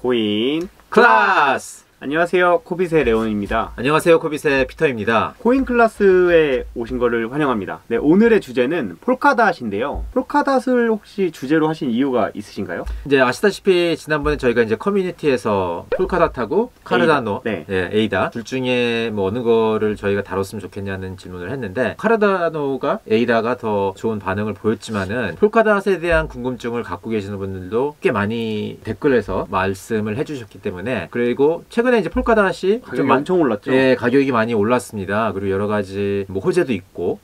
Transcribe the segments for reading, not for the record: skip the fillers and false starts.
코인 클래스! 안녕하세요, 코빗의 레온입니다. 안녕하세요, 코빗의 피터입니다. 코인 클래스에 오신 거를 환영합니다. 네, 오늘의 주제는 폴카닷인데요. 폴카닷을 혹시 주제로 하신 이유가 있으신가요? 이제 아시다시피 지난번에 저희가 이제 커뮤니티에서 폴카닷하고 카르다노, 에이다 둘 중에 뭐 어느 거를 저희가 다뤘으면 좋겠냐는 질문을 했는데, 카르다노가 에이다가 더 좋은 반응을 보였지만은 폴카닷에 대한 궁금증을 갖고 계시는 분들도 꽤 많이 댓글에서 말씀을 해주셨기 때문에, 그리고 최근에 이제 폴카닷이 가격이 엄청 올랐죠? 예, 가격이 많이 올랐습니다. 그리고 여러 가지 뭐 호재도 있고,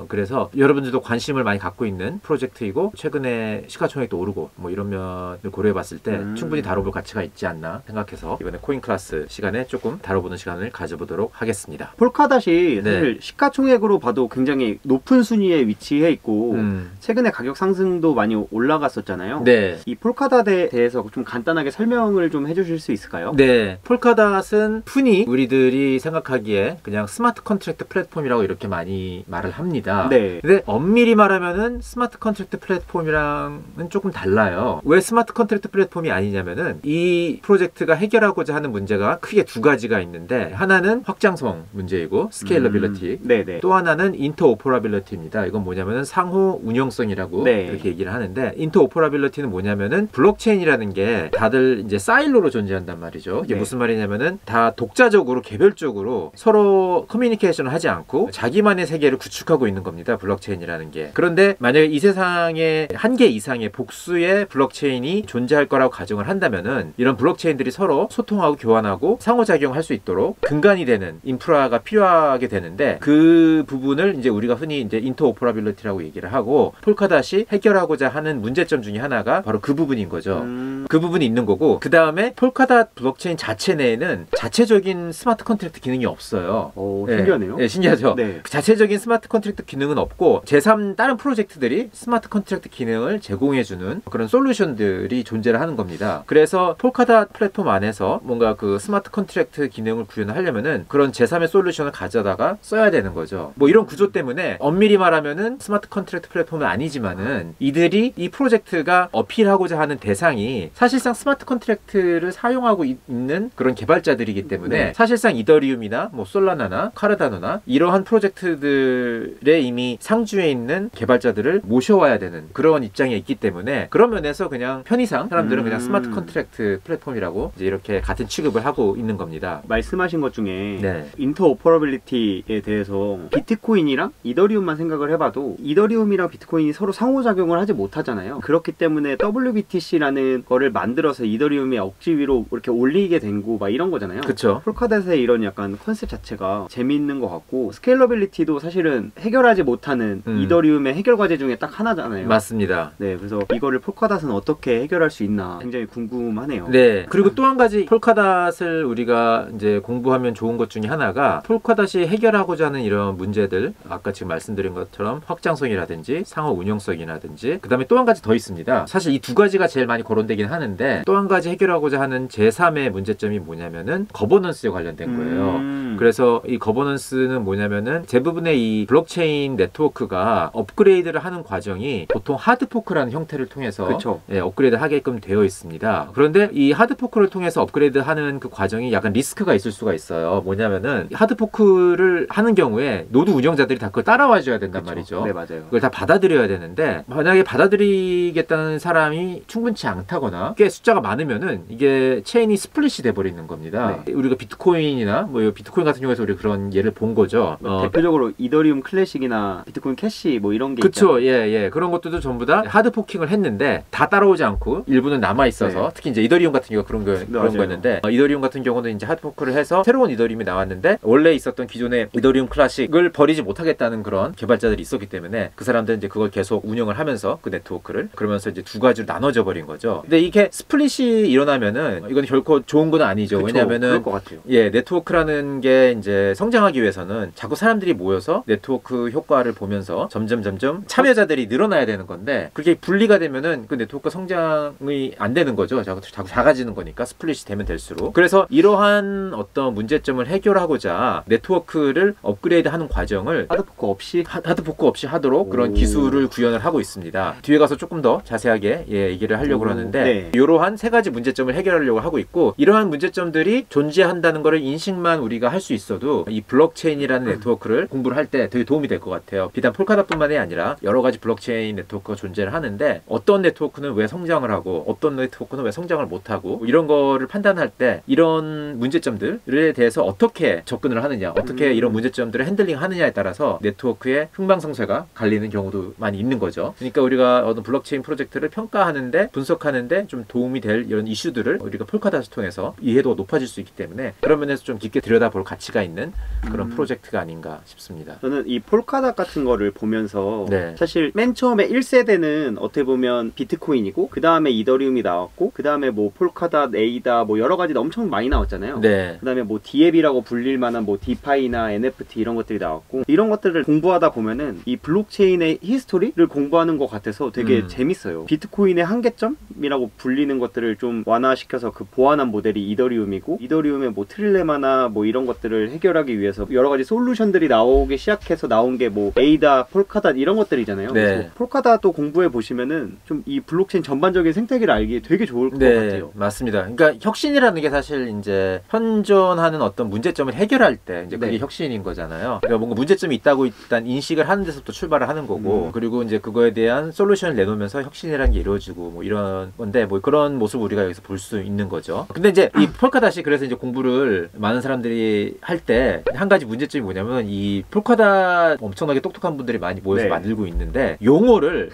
그래서 여러분들도 관심을 많이 갖고 있는 프로젝트이고, 최근에 시가총액도 오르고 뭐 이런 면을 고려해 봤을 때 충분히 다뤄볼 가치가 있지 않나 생각해서 이번에 코인 클래스 시간에 조금 다뤄보는 시간을 가져보도록 하겠습니다. 폴카닷이 사실 시가총액으로 봐도 굉장히 높은 순위에 위치해 있고 최근에 가격 상승도 많이 올라갔었잖아요. 네. 이 폴카닷에 대해서 좀 간단하게 설명을 좀 해주실 수 있을까요? 네. 폴카닷은 흔히 우리들이 생각하기에 그냥 스마트 컨트랙트 플랫폼이라고 이렇게 많이 말을 합니다. 네. 근데 엄밀히 말하면은 스마트 컨트랙트 플랫폼이랑은 조금 달라요. 왜 스마트 컨트랙트 플랫폼이 아니냐면은, 이 프로젝트가 해결하고자 하는 문제가 크게 두 가지가 있는데, 하나는 확장성 문제이고 스케일러빌리티, 또 하나는 인터오퍼러빌리티입니다. 이건 뭐냐면은 상호 운영성이라고 이렇게 얘기를 하는데, 인터오퍼러빌리티는 뭐냐면은 블록체인이라는 게 다들 이제 사일로로 존재한단 말이죠. 이게 무슨 말이냐면은 다 독자적으로 개별적으로 서로 커뮤니케이션을 하지 않고 자기만의 세계를 구축하고 있는 겁니다. 블록체인이라는 게. 그런데 만약에 이 세상에 한 개 이상의 복수의 블록체인이 존재할 거라고 가정을 한다면은, 이런 블록체인들이 서로 소통하고 교환하고 상호작용할 수 있도록 근간이 되는 인프라가 필요하게 되는데, 그 부분을 이제 우리가 흔히 이제 인터오퍼러빌리티라고 얘기를 하고, 폴카닷이 해결하고자 하는 문제점 중에 하나가 바로 그 부분인 거죠. 그 부분이 있는 거고, 그 다음에 폴카닷 블록체인 자체 내에는 자체적인 스마트 컨트랙트 기능이 없어요. 오, 신기하네요. 네, 신기하죠. 자체적인 스마트 컨트랙트 기능은 없고, 제3 다른 프로젝트들이 스마트 컨트랙트 기능을 제공해주는 그런 솔루션들이 존재를 하는 겁니다. 그래서 폴카닷 플랫폼 안에서 뭔가 그 스마트 컨트랙트 기능을 구현하려면은 그런 제3의 솔루션을 가져다가 써야 되는 거죠. 뭐 이런 구조 때문에 엄밀히 말하면은 스마트 컨트랙트 플랫폼은 아니지만은, 이들이 이 프로젝트가 어필하고자 하는 대상이 사실상 스마트 컨트랙트를 사용하고 있는 그런 개발자들이기 때문에, 사실상 이더리움이나 뭐 솔라나나 카르다노나 이러한 프로젝트들에 이미 상주해 있는 개발자들을 모셔와야 되는 그런 입장에 있기 때문에, 그런 면에서 그냥 편의상 사람들은 그냥 스마트 컨트랙트 플랫폼이라고 이제 이렇게 같은 취급을 하고 있는 겁니다. 말씀하신 것 중에 인터오퍼러빌리티에 대해서 비트코인이랑 이더리움만 생각을 해봐도 이더리움이랑 비트코인이 서로 상호작용을 하지 못하잖아요. 그렇기 때문에 WBTC라는 거를 만들어서 이더리움의 억지 위로 이렇게 올리게 된 거 막 이런 거잖아요. 그쵸. 폴카닷의 이런 약간 컨셉 자체가 재미있는 것 같고, 스케일러빌리티도 사실은 해결하지 못하는 이더리움의 해결 과제 중에 딱 하나잖아요. 맞습니다. 네, 그래서 이거를 폴카닷은 어떻게 해결할 수 있나 굉장히 궁금하네요. 네. 그리고 또 한 가지 폴카닷을 우리가 이제 공부하면 좋은 것 중에 하나가, 폴카닷이 해결하고자 하는 이런 문제들, 아까 지금 말씀드린 것처럼 확장성이라든지 상호 운영성이라든지, 그 다음에 또 한 가지 더 있습니다. 사실 이 두 가지가 제일 많이 거론되긴 하는데, 또 한 가지 해결하고자 하는 제3의 문제점이 뭐냐면은 거버넌스에 관련된 거예요. 그래서 이 거버넌스는 뭐냐면은, 대부분의 이 블록체인 네트워크가 업그레이드를 하는 과정이 보통 하드포크라는 형태를 통해서 업그레이드 하게끔 되어 있습니다. 그런데 이 하드포크를 통해서 업그레이드 하는 그 과정이 약간 리스크가 있을 수가 있어요. 뭐냐면은, 하드포크를 하는 경우에 노드 운영자들이 다 그걸 따라와 줘야 된단 말이죠. 네, 맞아요. 그걸 다 받아들여야 되는데, 만약에 받아들이겠다는 사람이 충분치 않다거나 꽤 숫자가 많으면은 이게 체인이 스플릿이 돼버리는 겁니다. 우리가 비트코인이나 뭐 비트코인 같은 경우에서 우리 그런 예를 본 거죠. 대표적으로 이더리움 클래식이나 비트코인 캐시 뭐 이런 게 그쵸. 있잖아요. 그런 것들도 전부 다 하드 포킹을 했는데 다 따라오지 않고 일부는 남아 있어서, 특히 이제 이더리움 같은 경우가 그런 거였는데, 이더리움 같은 경우는 이제 하드 포크를 해서 새로운 이더리움이 나왔는데, 원래 있었던 기존의 이더리움 클래식을 버리지 못하겠다는 그런 개발자들이 있었기 때문에, 그 사람들은 이제 그걸 계속 운영을 하면서 그 네트워크를, 그러면서 이제 두 가지로 나눠져 버린 거죠. 근데 이게 스플릿이 일어나면은 이건 결코 좋은 건 아니죠. 왜냐면은 그럴 것 같아요. 네트워크라는 게 이제 성장하기 위해서는 자꾸 사람들이 모여서 네트워크 네트워크 효과를 보면서 점점 참여자들이 늘어나야 되는 건데 그렇게 분리가 되면은 그 네트워크 성장이 안 되는 거죠. 자꾸 작아지는 거니까 스플릿이 되면 될수록. 그래서 이러한 어떤 문제점을 해결하고자 네트워크를 업그레이드하는 과정을 하드포크 없이 하도록 그런 기술을 구현을 하고 있습니다. 뒤에 가서 조금 더 자세하게 얘기를 하려고 하는데 이러한 세 가지 문제점을 해결하려고 하고 있고 이러한 문제점들이 존재한다는 것을 인식만 우리가 할 수 있어도 이 블록체인이라는 네트워크를 공부를 할 때 되게 도움이 될 것 같아요. 비단 폴카닷뿐만이 아니라 여러 가지 블록체인 네트워크가 존재를 하는데 어떤 네트워크는 왜 성장을 하고 어떤 네트워크는 왜 성장을 못하고 이런 거를 판단할 때 이런 문제점들에 대해서 어떻게 접근을 하느냐 어떻게 이런 문제점들을 핸들링 하느냐에 따라서 네트워크의 흥망성쇠가 갈리는 경우도 많이 있는 거죠. 그러니까 우리가 어떤 블록체인 프로젝트를 평가하는데 분석하는데 좀 도움이 될 이런 이슈들을 우리가 폴카닷을 통해서 이해도가 높아질 수 있기 때문에 그런 면에서 좀 깊게 들여다볼 가치가 있는 그런 프로젝트가 아닌가 싶습니다. 저는 이 폴카닷 같은 거를 보면서 사실 맨 처음에 1세대는 어떻게 보면 비트코인이고 그 다음에 이더리움이 나왔고 그 다음에 뭐 폴카닷, 에이다 뭐 여러 가지 엄청 많이 나왔잖아요. 그 다음에 뭐 디앱이라고 불릴 만한 뭐 디파이나 NFT 이런 것들이 나왔고 이런 것들을 공부하다 보면은 이 블록체인의 히스토리를 공부하는 것 같아서 되게 재밌어요. 비트코인의 한계점이라고 불리는 것들을 좀 완화시켜서 그 보완한 모델이 이더리움이고 이더리움의 뭐 트릴레마나 뭐 이런 것들을 해결하기 위해서 여러 가지 솔루션들이 나오기 시작해서 나온 게 뭐 에이다, 폴카닷 이런 것들이잖아요. 그래서 폴카닷도 공부해 보시면은 좀 이 블록체인 전반적인 생태계를 알기에 되게 좋을 것 같아요. 맞습니다. 그러니까 혁신이라는 게 사실 이제 현존하는 어떤 문제점을 해결할 때 이제 그게 혁신인 거잖아요. 그러니까 뭔가 문제점이 있다고 일단 인식을 하는 데서부터 출발을 하는 거고 그리고 이제 그거에 대한 솔루션을 내놓으면서 혁신이라는 게 이루어지고 뭐 이런 건데 뭐 그런 모습을 우리가 여기서 볼 수 있는 거죠. 근데 이제 이 폴카닷이 그래서 이제 공부를 많은 사람들이 할 때 한 가지 문제점이 뭐냐면 이 폴카닷 엄청나게 똑똑한 분들이 많이 모여서 만들고 있는데 용어를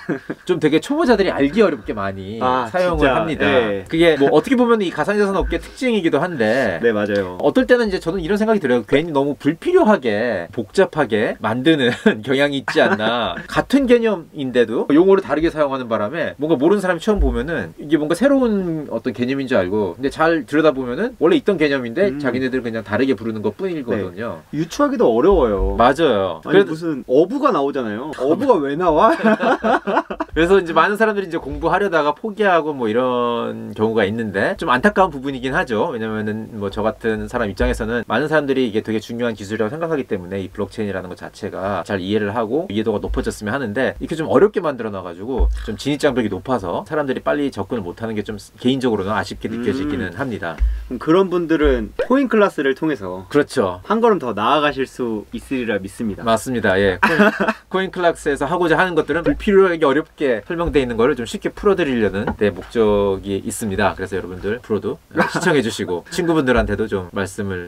좀 되게 초보자들이 알기 어렵게 많이 사용을 진짜? 합니다. 그게 뭐 어떻게 보면 이 가상자산 업계 특징이기도 한데 맞아요. 어떨 때는 이제 저는 이런 생각이 들어요. 괜히 너무 불필요하게 복잡하게 만드는 경향이 있지 않나. 같은 개념인데도 용어를 다르게 사용하는 바람에 뭔가 모르는 사람이 처음 보면은 이게 뭔가 새로운 어떤 개념인 줄 알고 근데 잘 들여다보면은 원래 있던 개념인데 자기네들 그냥 다르게 부르는 것 뿐이거든요. 유추하기도 어려워요. 맞아요. 아니 무슨 어부가 나오잖아요. 어부가 왜 나와? 그래서 이제 많은 사람들이 이제 공부하려다가 포기하고 뭐 이런 경우가 있는데 좀 안타까운 부분이긴 하죠. 왜냐면은 뭐 저 같은 사람 입장에서는 많은 사람들이 이게 되게 중요한 기술이라고 생각하기 때문에 이 블록체인이라는 것 자체가 잘 이해를 하고 이해도가 높아졌으면 하는데 이렇게 좀 어렵게 만들어 놔가지고 좀 진입장벽이 높아서 사람들이 빨리 접근을 못하는 게 좀 개인적으로는 아쉽게 느껴지기는 합니다. 그런 분들은 코인 클래스를 통해서 그렇죠. 한 걸음 더 나아가실 수 있으리라 믿습니다. 맞습니다. 예. 코인 클래스에서 하고자 하는 것들은 불필요하게 어렵게 설명되어 있는 거를 좀 쉽게 풀어드리려는 내 목적이 있습니다. 그래서 여러분들 프로도 시청해 주시고 친구분들한테도 좀 말씀을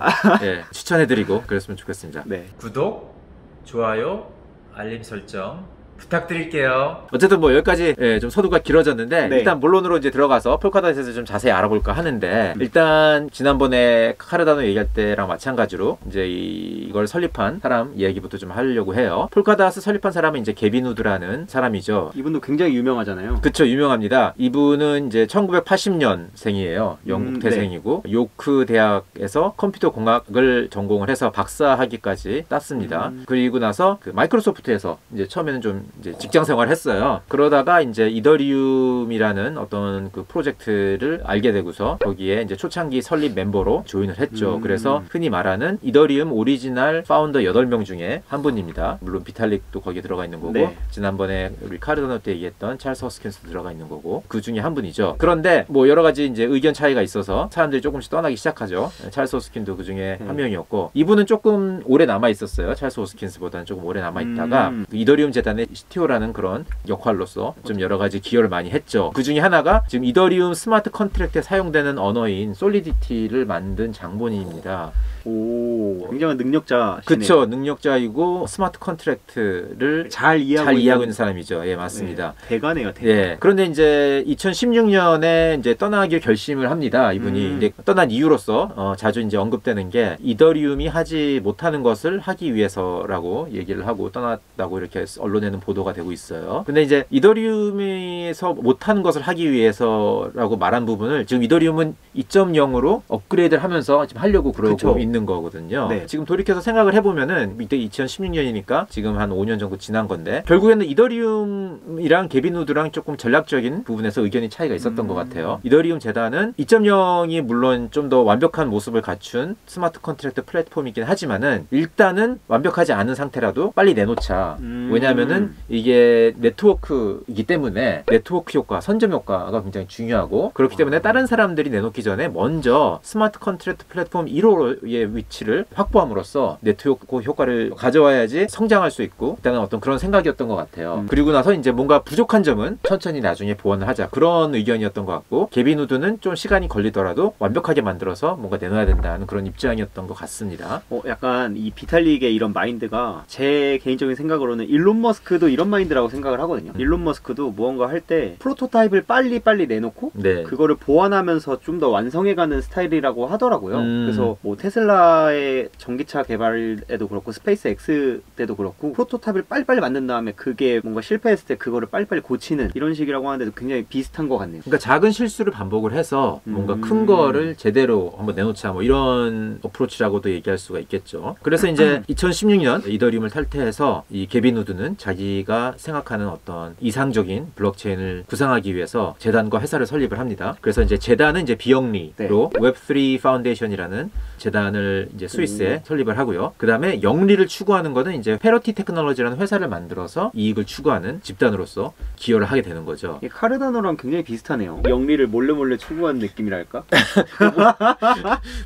추천해드리고 그랬으면 좋겠습니다. 구독, 좋아요, 알림 설정 부탁드릴게요. 어쨌든 뭐 여기까지 좀 서두가 길어졌는데 일단 본론으로 이제 들어가서 폴카닷에서 좀 자세히 알아볼까 하는데 일단 지난번에 카르다노 얘기할 때랑 마찬가지로 이제 이걸 설립한 사람 이야기부터 좀 하려고 해요. 폴카닷을 설립한 사람은 이제 게빈 우드라는 사람이죠. 이분도 굉장히 유명하잖아요. 그쵸, 유명합니다. 이분은 이제 1980년생이에요. 영국 태생이고 요크 대학에서 컴퓨터 공학을 전공을 해서 박사학위까지 땄습니다. 그리고 나서 그 마이크로소프트에서 이제 처음에는 좀 이제 직장 생활을 했어요. 그러다가 이제 이더리움이라는 어떤 그 프로젝트를 알게 되고서 거기에 이제 초창기 설립 멤버로 조인을 했죠. 그래서 흔히 말하는 이더리움 오리지널 파운더 8명 중에 한 분입니다. 물론 비탈릭도 거기에 들어가 있는 거고 지난번에 우리 카르다노 때 얘기했던 찰스 허스킨스도 들어가 있는 거고 그 중에 한 분이죠. 그런데 뭐 여러 가지 이제 의견 차이가 있어서 사람들이 조금씩 떠나기 시작하죠. 찰스 허스킨도 그 중에 한 명이었고 이분은 조금 오래 남아 있었어요. 찰스 허스킨스보다는 조금 오래 남아 있다가 그 이더리움 재단의 CTO라는 그런 역할로서 좀 여러 가지 기여를 많이 했죠. 그 중에 하나가 지금 이더리움 스마트 컨트랙트에 사용되는 언어인 솔리디티를 만든 장본인입니다. 오, 굉장한 능력자시네요. 그쵸, 능력자이고 스마트 컨트랙트를 잘 이해하고 있는 사람이죠. 예, 맞습니다. 대가네요, 대가. 예. 그런데 이제 2016년에 이제 떠나기를 결심을 합니다. 이분이 이제 떠난 이유로서 자주 이제 언급되는 게 이더리움이 하지 못하는 것을 하기 위해서라고 얘기를 하고 떠났다고 이렇게 언론에는 보도가 되고 있어요. 근데 이제 이더리움에서 못하는 것을 하기 위해서라고 말한 부분을 지금 이더리움은 2.0으로 업그레이드를 하면서 지금 하려고 그러고 있는 있는 거거든요. 네. 지금 돌이켜서 생각을 해보면은 이때 2016년이니까 지금 한 5년 정도 지난 건데 결국에는 이더리움이랑 개빈우드랑 조금 전략적인 부분에서 의견이 차이가 있었던 것 같아요. 이더리움 재단은 2.0이 물론 좀 더 완벽한 모습을 갖춘 스마트 컨트랙트 플랫폼이긴 하지만은 일단은 완벽하지 않은 상태라도 빨리 내놓자. 왜냐하면은 이게 네트워크이기 때문에 네트워크 효과, 선점 효과가 굉장히 중요하고 그렇기 때문에 다른 사람들이 내놓기 전에 먼저 스마트 컨트랙트 플랫폼 1호의 위치를 확보함으로써 네트워크 효과를 가져와야지 성장할 수 있고 일단은 어떤 그런 생각이었던 것 같아요. 그리고 나서 이제 뭔가 부족한 점은 천천히 나중에 보완을 하자 그런 의견이었던 것 같고 개빈우드는 좀 시간이 걸리더라도 완벽하게 만들어서 뭔가 내놔야 된다는 그런 입장이었던 것 같습니다. 약간 이 비탈릭의 이런 마인드가 제 개인적인 생각으로는 일론 머스크도 이런 마인드라고 생각을 하거든요. 일론 머스크도 무언가 할 때 프로토타입을 빨리 내놓고 네. 그거를 보완하면서 좀 더 완성해가는 스타일이라고 하더라고요. 그래서 뭐 테슬라의 전기차 개발에도 그렇고 스페이스 X 때도 그렇고 프로토타입을 빨리 만든 다음에 그게 뭔가 실패했을 때 그거를 빨리 고치는 이런 식이라고 하는데도 굉장히 비슷한 것 같네요. 그러니까 작은 실수를 반복을 해서 뭔가 큰 거를 제대로 한번 내놓자 뭐 이런 어프로치라고도 얘기할 수가 있겠죠. 그래서 이제 2016년 이더리움을 탈퇴해서 이 개빈우드는 자기가 생각하는 어떤 이상적인 블록체인을 구상하기 위해서 재단과 회사를 설립을 합니다. 그래서 이제 재단은 이제 비영리로 네. 웹3 파운데이션이라는 재단을 이제 스위스에 설립을 하고요. 그 다음에 영리를 추구하는 거는 이제 페러티 테크놀로지라는 회사를 만들어서 이익을 추구하는 집단으로서 기여를 하게 되는 거죠. 카르다노랑 굉장히 비슷하네요. 영리를 몰래 추구하는 느낌이랄까?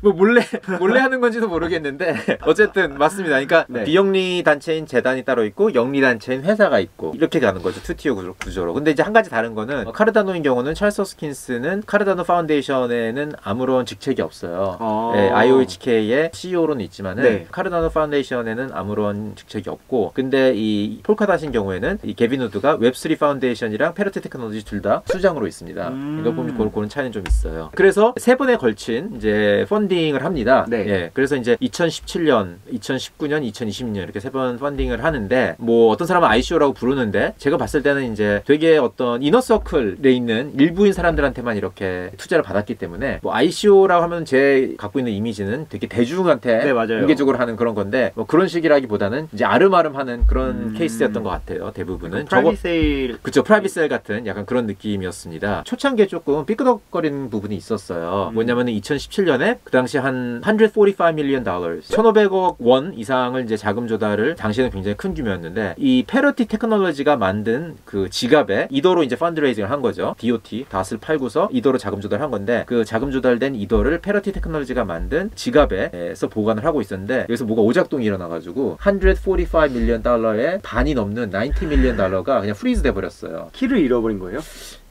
뭐 몰래 하는 건지도 모르겠는데 어쨌든 맞습니다. 그러니까 네. 비영리 단체인 재단이 따로 있고 영리 단체인 회사가 있고 이렇게 가는 거죠. 투티어 구조로. 근데 이제 한 가지 다른 거는 카르다노인 경우는 찰스 호스킨스는 카르다노 파운데이션에는 아무런 직책이 없어요. 네, IOHK의 CEO로는 있지만은 네. 카르다노 파운데이션에는 아무런 직책이 없고 근데 이 폴카닷인 경우에는 이 개빈우드가 웹3 파운데이션이랑 페러티 테크놀로지 둘 다 수장으로 있습니다. 이거 보면 그런 차이는 좀 있어요. 그래서 세 번에 걸친 이제 펀딩을 합니다. 네. 예, 그래서 이제 2017년, 2019년, 2020년 이렇게 세 번 펀딩을 하는데 뭐 어떤 사람은 ICO라고 부르는데 제가 봤을 때는 이제 되게 어떤 이너서클에 있는 일부인 사람들한테만 이렇게 투자를 받았기 때문에 뭐 ICO라고 하면 제 갖고 있는 이미지는 되게 대중한테 네, 맞아요. 공개적으로 하는 그런 건데 뭐 그런 식이라기보다는 이제 아름아름하는 그런 케이스였던 것 같아요. 대부분은. 프라이빗 세일. 그쵸, 프라이빗 셀 같은 약간 그런 느낌이었습니다. 초창기에 조금 삐끄덕거리는 부분이 있었어요. 뭐냐면은 2017년에 그 당시 한 145 million dollars, 1,500억 원 이상을 이제 자금 조달을 당시에는 굉장히 큰 규모였는데 이 페러티 테크놀로지가 만든 그 지갑에 이더로 이제 펀드레이징을 한 거죠. DOT, 닷을 팔고서 이더로 자금 조달한 건데 그 자금 조달된 이더를 페러티 테크놀로지가 만든 지갑에서 보관을 하고 있었는데 여기서 뭐가 오작동이 일어나가지고 145 million 달러의 반이 넘는 90 million 달러가 그냥 프리즈 돼버렸어요. 키를 잃어버린 거예요?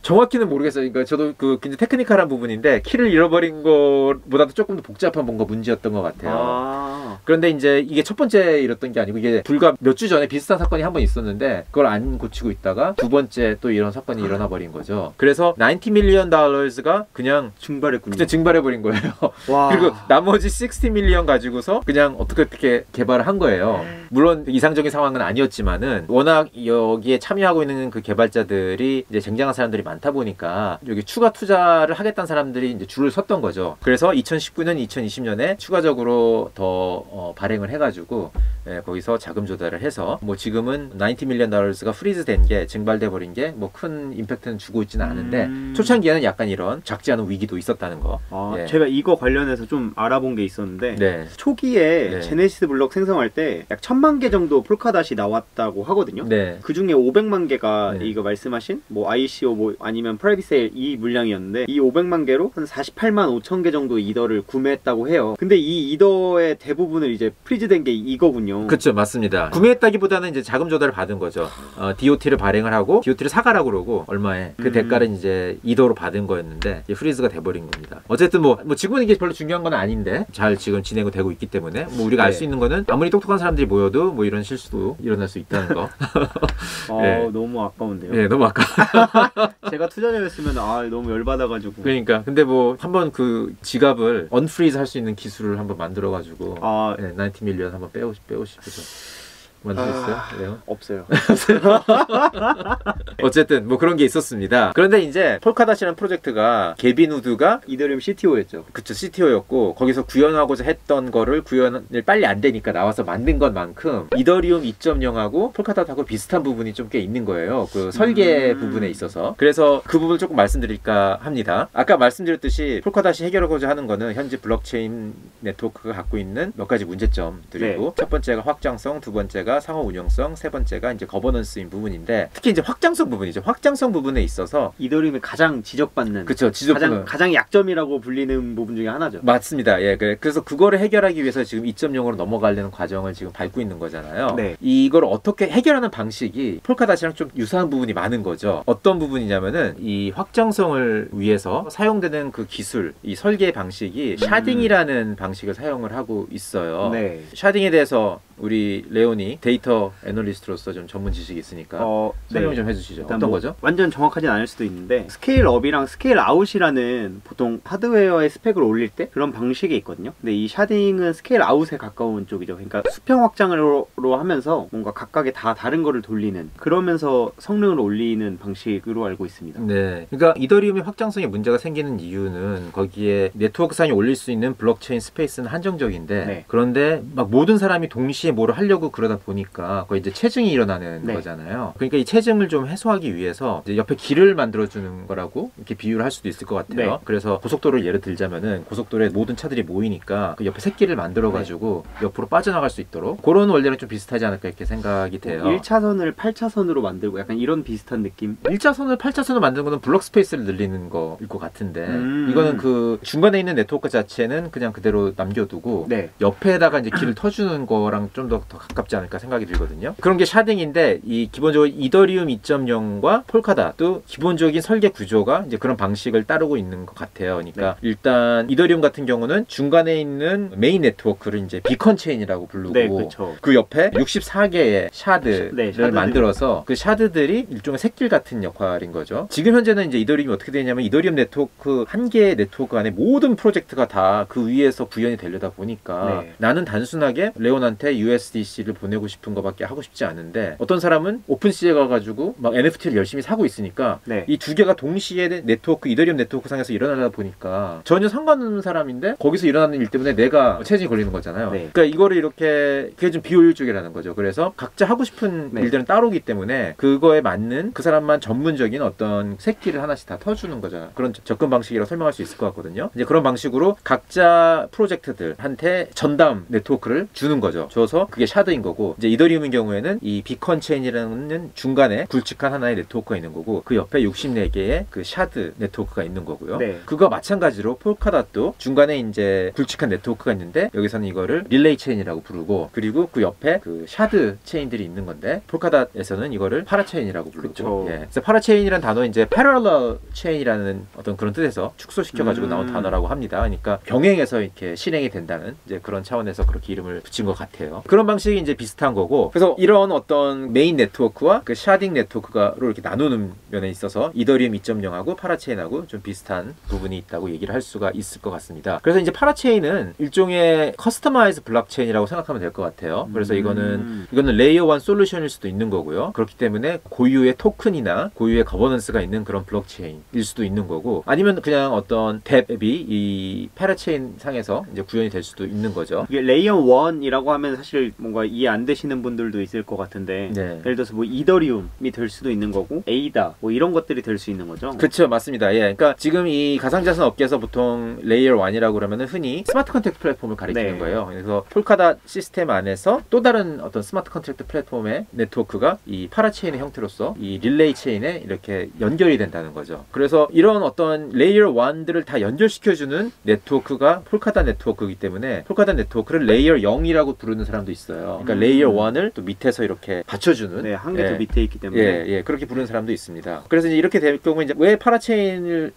정확히는 모르겠어요. 그러니까 저도 그 굉장히 테크니컬한 부분인데 키를 잃어버린 것보다도 조금 더 복잡한 뭔가 문제였던 것 같아요. 그런데 이제 이게 첫 번째 이랬던 게 아니고 이게 불과 몇 주 전에 비슷한 사건이 한 번 있었는데 그걸 안 고치고 있다가 두 번째 또 이런 사건이 일어나 버린 거죠. 그래서 90 million 달러가 그냥 증발했군요. 그때 증발해 버린 거예요. 와. 그리고 나머지 60 밀리언 가지고서 그냥 어떻게 개발을 한 거예요. 물론 이상적인 상황은 아니었지만은 워낙 여기에 참여하고 있는 그 개발자들이 이제 쟁쟁한 사람들이 많다 보니까 여기 추가 투자를 하겠다는 사람들이 이제 줄을 섰던 거죠. 그래서 2019년, 2020년에 추가적으로 더 발행을 해가지고 거기서 자금 조달을 해서 뭐 지금은 90 밀리언 달러가 프리즈 된 게 증발돼 버린 게 뭐 큰 임팩트는 주고 있지는 않은데 초창기에는 약간 이런 작지 않은 위기도 있었다는 거. 예. 제가 이거 관련해서 좀 알아본 게 있었는데 네. 초기에 네. 제네시스 블록 생성할 때 약 1000만 개 정도 폴카닷이 나왔다고 하거든요. 네. 그 중에 500만 개가 네. 이거 말씀하신 뭐 ICO 뭐 아니면 프라이빗 세일 이 물량이었는데 이 500만 개로 한 48만 5천 개 정도 이더를 구매했다고 해요. 근데 이 이더의 대부분을 이제 프리즈된 게 이거군요. 그렇죠, 맞습니다. 구매했다기보다는 이제 자금 조달을 받은 거죠. DOT를 발행을 하고 DOT를 사가라고 그러고 얼마에 그 대가를 이제 이더로 받은 거였는데 이제 프리즈가 돼버린 겁니다. 어쨌든 뭐 지금은 이게 별로 중요한 건 아닌데 잘 지금 진행이 되고 있기 때문에 뭐 우리가 알 수 있는 거는 아무리 똑똑한 사람들이 모여도 뭐 이런 실수도 일어날 수 있다는 거. 네. 너무 아까운데요. 네, 너무 아까. 제가 투자자였으면 너무 열받아가지고. 그러니까 근데 뭐 한번 그 지갑을 언프리즈 할 수 있는 기술을 한번 만들어가지고 90 밀리언 한번 빼고 싶어서. 만드셨어요? 레온? 없어요. 어쨌든 뭐 그런 게 있었습니다. 그런데 이제 폴카닷이라는 프로젝트가 게빈 우드가 이더리움 CTO였죠. 그쵸, CTO였고 거기서 구현하고자 했던 거를 구현을 빨리 안 되니까 나와서 만든 것만큼 이더리움 2.0하고 폴카닷하고 비슷한 부분이 좀 꽤 있는 거예요. 그 설계 부분에 있어서. 그래서 그 부분을 조금 말씀드릴까 합니다. 아까 말씀드렸듯이 폴카닷이 해결하고자 하는 거는 현재 블록체인 네트워크가 갖고 있는 몇 가지 문제점들이고, 네. 첫 번째가 확장성, 두 번째가 상호 운영성, 세 번째가 이제 거버넌스인 부분인데, 특히 이제 확장성 부분이죠. 확장성 부분에 있어서 이더리움이 가장 지적받는, 그쵸, 가장 약점이라고 불리는 부분 중에 하나죠. 맞습니다. 예, 그래서 그거를 해결하기 위해서 지금 2.0으로 넘어가려는 과정을 지금 밟고 있는 거잖아요. 네. 이걸 어떻게 해결하는 방식이 폴카닷이랑 좀 유사한 부분이 많은 거죠. 어떤 부분이냐면은 이 확장성을 위해서 사용되는 그 기술, 이 설계 방식이 샤딩이라는 방식을 사용을 하고 있어요. 네. 샤딩에 대해서 우리 레온이 데이터 애널리스트로서 좀 전문 지식이 있으니까 설명 네. 좀 해주시죠. 어떤 뭐 거죠? 완전 정확하진 않을 수도 있는데, 스케일업이랑 스케일아웃이라는 보통 하드웨어의 스펙을 올릴 때 그런 방식이 있거든요. 근데 이 샤딩은 스케일아웃에 가까운 쪽이죠. 그러니까 수평 확장으로 하면서 뭔가 각각의 다 다른 거를 돌리는, 그러면서 성능을 올리는 방식으로 알고 있습니다. 네, 그러니까 이더리움의 확장성에 문제가 생기는 이유는 거기에 네트워크상에 올릴 수 있는 블록체인 스페이스는 한정적인데, 네. 그런데 막 모든 사람이 동시에 뭐를 하려고 그러다 보니까 거의 이제 체증이 일어나는 네. 거잖아요. 그러니까 이 체증을 좀 해소하기 위해서 이제 옆에 길을 만들어주는 거라고 이렇게 비유를 할 수도 있을 것 같아요. 네. 그래서 고속도로를 예를 들자면은 고속도로에 모든 차들이 모이니까 그 옆에 새길을 만들어가지고 네. 옆으로 빠져나갈 수 있도록, 그런 원리랑 좀 비슷하지 않을까 이렇게 생각이 돼요. 1차선을 8차선으로 만들고 약간 이런 비슷한 느낌? 1차선을 8차선으로 만드는 거는 블록 스페이스를 늘리는 거일 것 같은데, 이거는 그 중간에 있는 네트워크 자체는 그냥 그대로 남겨두고 네. 옆에다가 이제 길을 터주는 거랑 좀 더 가깝지 않을까 생각이 들거든요. 그런 게 샤딩인데, 이 기본적으로 이더리움 2.0과 폴카닷도 기본적인 설계 구조가 이제 그런 방식을 따르고 있는 것 같아요. 그러니까 네. 일단 이더리움 같은 경우는 중간에 있는 메인 네트워크를 이제 비컨 체인이라고 부르고, 네, 그렇죠. 그 옆에 64개의 샤드를 네, 만들어서 그 샤드들이 일종의 새길 같은 역할인 거죠. 지금 현재는 이제 이더리움이 어떻게 되냐면, 이더리움 네트워크 한 개의 네트워크 안에 모든 프로젝트가 다 그 위에서 구현이 되려다 보니까 네. 나는 단순하게 레온한테 USDC를 보내고 싶은 거밖에 하고 싶지 않은데, 어떤 사람은 오픈시에 가가지고 막 NFT를 열심히 사고 있으니까 네. 이 두 개가 동시에 네트워크, 이더리움 네트워크 상에서 일어나다 보니까 전혀 상관없는 사람인데 거기서 일어나는 일 때문에 내가 체증이 걸리는 거잖아요. 네. 그러니까 이거를 이렇게, 그게 좀 비효율적이라는 거죠. 그래서 각자 하고 싶은 네. 일들은 따로기 때문에 그거에 맞는 그 사람만 전문적인 어떤 새끼를 하나씩 다 터주는 거죠. 그런 접근 방식이라고 설명할 수 있을 것 같거든요. 이제 그런 방식으로 각자 프로젝트들한테 전담 네트워크를 주는 거죠. 줘서 그게 샤드인 거고, 이제 이더리움의 경우에는 이 비컨 체인이라는 중간에 굵직한 하나의 네트워크가 있는 거고, 그 옆에 64개의 그 샤드 네트워크가 있는 거고요. 네. 그거 마찬가지로 폴카닷도 중간에 이제 굵직한 네트워크가 있는데, 여기서는 이거를 릴레이 체인이라고 부르고, 그리고 그 옆에 그 샤드 체인들이 있는 건데, 폴카닷에서는 이거를 파라체인이라고 부르고, 예. 그래서 파라체인이라는 단어 이제 패러럴 체인이라는 어떤 그런 뜻에서 축소시켜가지고 나온 단어라고 합니다. 그러니까 병행해서 이렇게 실행이 된다는 이제 그런 차원에서 그렇게 이름을 붙인 것 같아요. 그런 방식이 이제 비슷한 거고, 그래서 이런 어떤 메인 네트워크와 그 샤딩 네트워크로 이렇게 나누는 면에 있어서 이더리움 2.0하고 파라체인하고 좀 비슷한 부분이 있다고 얘기를 할 수가 있을 것 같습니다. 그래서 이제 파라체인은 일종의 커스터마이즈 블록체인이라고 생각하면 될 것 같아요. 그래서 이거는 레이어 1 솔루션일 수도 있는 거고요. 그렇기 때문에 고유의 토큰이나 고유의 거버넌스가 있는 그런 블록체인일 수도 있는 거고, 아니면 그냥 어떤 뎁이 이 파라체인 상에서 이제 구현이 될 수도 있는 거죠. 이게 레이어 1이라고 하면 사실 뭔가 이해 안 되시는 분들도 있을 것 같은데, 네. 예를 들어서 뭐 이더리움이 될 수도 있는 거고, 에이다 뭐 이런 것들이 될 수 있는 거죠. 그렇죠, 맞습니다. 예, 그러니까 지금 이 가상자산 업계에서 보통 레이어 1이라고 그러면은 흔히 스마트 컨트랙트 플랫폼을 가리키는 네. 거예요. 그래서 폴카닷 시스템 안에서 또 다른 어떤 스마트 컨트랙트 플랫폼의 네트워크가 이 파라체인의 형태로서 이 릴레이 체인에 이렇게 연결이 된다는 거죠. 그래서 이런 어떤 레이어 1들을 다 연결시켜주는 네트워크가 폴카닷 네트워크이기 때문에 폴카닷 네트워크를 레이어 0이라고 부르는 사람도 있어요. 그러니까 레이어 1을 또 밑에서 이렇게 받쳐주는, 네, 한 개 더 밑에 있기 때문에 예, 그렇게 부르는 사람도 있습니다. 그래서 이제 이렇게 될 경우에 이제 왜 파라체인을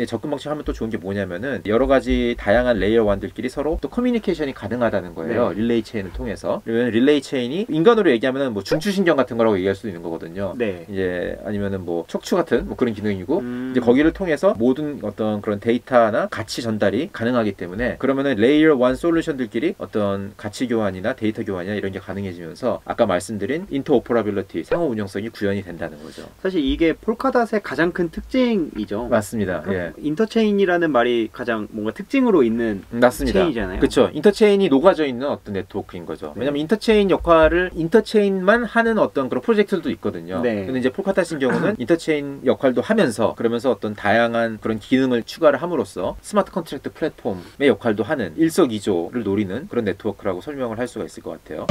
접근 방식 하면 또 좋은 게 뭐냐면은, 여러 가지 다양한 레이어 1들끼리 서로 또 커뮤니케이션이 가능하다는 거예요. 네. 릴레이 체인을 통해서. 그러면 릴레이 체인이 인간으로 얘기하면은 뭐 중추신경 같은 거라고 얘기할 수도 있는 거거든요. 네. 이제 아니면은 뭐 척추 같은 뭐 그런 기능이고, 이제 거기를 통해서 모든 어떤 그런 데이터나 가치 전달이 가능하기 때문에, 그러면은 레이어 1 솔루션들끼리 어떤 가치 교환이나 데이터 데이터 교환이나 이런 게 가능해지면서 아까 말씀드린 인터오퍼러빌리티, 상호 운영성이 구현이 된다는 거죠. 사실 이게 폴카닷의 가장 큰 특징이죠. 맞습니다. 예. 인터체인이라는 말이 가장 뭔가 특징으로 있는 맞습니다. 체인이잖아요. 그렇죠. 인터체인이 녹아져 있는 어떤 네트워크인 거죠. 왜냐면 인터체인 역할을 인터체인만 하는 어떤 그런 프로젝트들도 있거든요. 근데 이제 폴카닷인 경우는 인터체인 역할도 하면서 그러면서 어떤 다양한 그런 기능을 추가를 함으로써 스마트 컨트랙트 플랫폼의 역할도 하는 일석이조를 노리는 그런 네트워크라고 설명을 할 수가 있을 것 같아요.